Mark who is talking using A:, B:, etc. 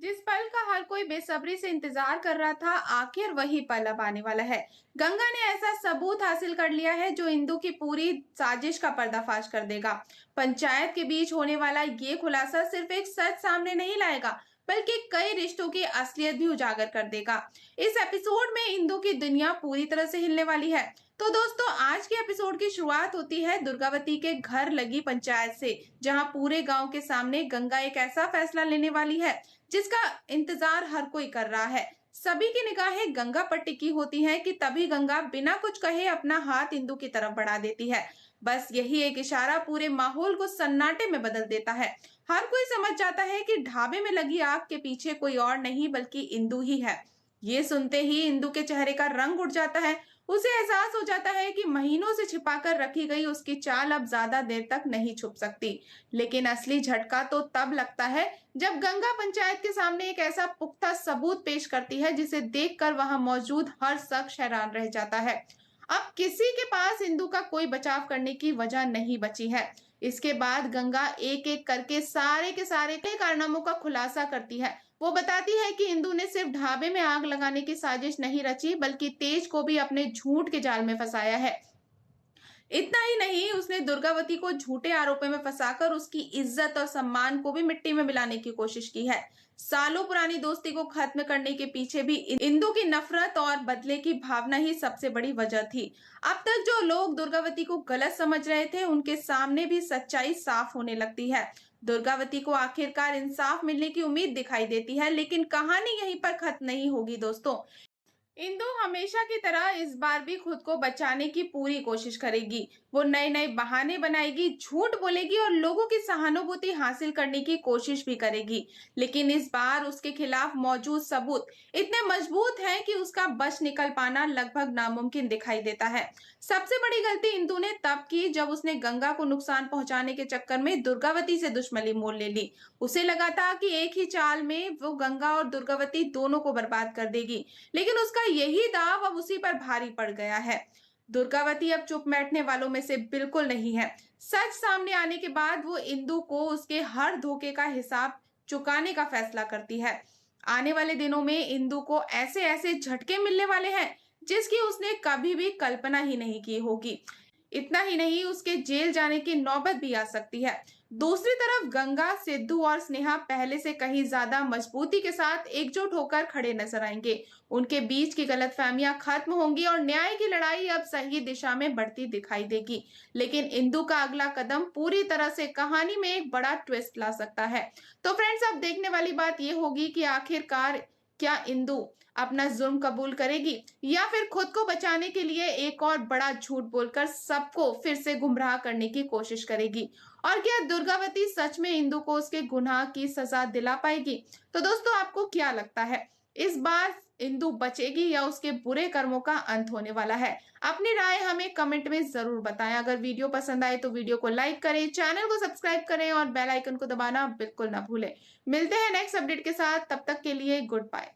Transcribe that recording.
A: जिस पल का हर कोई बेसब्री से इंतजार कर रहा था, आखिर वही पल अब आने वाला है। गंगा ने ऐसा सबूत हासिल कर लिया है जो इंदु की पूरी साजिश का पर्दाफाश कर देगा। पंचायत के बीच होने वाला ये खुलासा सिर्फ एक सच सामने नहीं लाएगा, बल्कि कई रिश्तों की असलियत भी उजागर कर देगा। इस एपिसोड में इंदु की दुनिया पूरी तरह से हिलने वाली है। तो दोस्तों, आज के एपिसोड की शुरुआत होती है दुर्गावती के घर लगी पंचायत से, जहां पूरे गांव के सामने गंगा एक ऐसा फैसला लेने वाली है जिसका इंतजार हर कोई कर रहा है। सभी की निगाहें गंगा पर टिकी होती हैं कि तभी गंगा बिना कुछ कहे अपना हाथ इंदु की तरफ बढ़ा देती है। बस यही एक इशारा पूरे माहौल को सन्नाटे में बदल देता है। हर कोई समझ जाता है कि ढाबे में लगी आग के पीछे कोई और नहीं बल्कि इंदु ही है। ये सुनते ही इंदु के चेहरे का रंग उड़ जाता है। उसे एहसास हो जाता है कि महीनों से छिपाकर रखी गई उसकी चाल अब ज्यादा देर तक नहीं छुप सकती। लेकिन असली झटका तो तब लगता है जब गंगा पंचायत के सामने एक ऐसा पुख्ता सबूत पेश करती है जिसे देखकर वहां मौजूद हर शख्स हैरान रह जाता है। अब किसी के पास इंदु का कोई बचाव करने की वजह नहीं बची है। इसके बाद गंगा एक एक करके सारे के सारे कई कारनामों का खुलासा करती है। वो बताती है कि इंदु ने सिर्फ ढाबे में आग लगाने की साजिश नहीं रची, बल्कि तेज को भी अपने झूठ के जाल में फंसाया है। इतना ही नहीं, उसने दुर्गावती को झूठे आरोपों में फंसाकर उसकी इज्जत और सम्मान को भी मिट्टी में मिलाने की कोशिश की है। सालों पुरानी दोस्ती को खत्म करने के पीछे भी इंदु की नफरत और बदले की भावना ही सबसे बड़ी वजह थी। अब तक जो लोग दुर्गावती को गलत समझ रहे थे, उनके सामने भी सच्चाई साफ होने लगती है। दुर्गावती को आखिरकार इंसाफ मिलने की उम्मीद दिखाई देती है, लेकिन कहानी यहीं पर खत्म नहीं होगी दोस्तों। इंदु हमेशा की तरह इस बार भी खुद को बचाने की पूरी कोशिश करेगी। वो नए नए बहाने बनाएगी, झूठ बोलेगी और लोगों की सहानुभूति हासिल करने की कोशिश भी करेगी। लेकिन इस बार उसके खिलाफ मौजूद सबूत इतने मजबूत हैं कि उसका बच निकल पाना लगभग नामुमकिन दिखाई देता है। सबसे बड़ी गलती इंदु ने तब की जब उसने गंगा को नुकसान पहुंचाने के चक्कर में दुर्गावती से दुश्मनी मोल ले ली। उसे लगा था कि एक ही चाल में वो गंगा और दुर्गावती दोनों को बर्बाद कर देगी, लेकिन उसका यही दाव अब उसी पर भारी पड़ गया है। दुर्गावती अब चुप बैठने वालों में से बिल्कुल नहीं है। सच सामने आने के बाद वो इंदु को उसके हर धोखे का हिसाब चुकाने का फैसला करती है। आने वाले दिनों में इंदु को ऐसे ऐसे झटके मिलने वाले हैं जिसकी उसने कभी भी कल्पना ही नहीं की होगी। इतना ही नहीं, उसके जेल जाने की नौबत भी आ सकती है। दूसरी तरफ गंगा, सिद्धू और स्नेहा पहले से कहीं ज्यादा मजबूती के साथ एकजुट होकर खड़े नजर आएंगे। उनके बीच की गलतफहमियां खत्म होंगी और न्याय की लड़ाई अब सही दिशा में बढ़ती दिखाई देगी। लेकिन इंदु का अगला कदम पूरी तरह से कहानी में एक बड़ा ट्विस्ट ला सकता है। तो फ्रेंड्स, अब देखने वाली बात यह होगी कि आखिरकार क्या इंदु अपना जुर्म कबूल करेगी या फिर खुद को बचाने के लिए एक और बड़ा झूठ बोलकर सबको फिर से गुमराह करने की कोशिश करेगी। और क्या दुर्गावती सच में इंदु को उसके गुनाह की सजा दिला पाएगी? तो दोस्तों, आपको क्या लगता है, इस बार इंदु बचेगी या उसके बुरे कर्मों का अंत होने वाला है? अपनी राय हमें कमेंट में जरूर बताएं। अगर वीडियो पसंद आए तो वीडियो को लाइक करें, चैनल को सब्सक्राइब करें और बेल आइकन को दबाना बिल्कुल ना भूलें। मिलते हैं नेक्स्ट अपडेट के साथ, तब तक के लिए गुड बाय।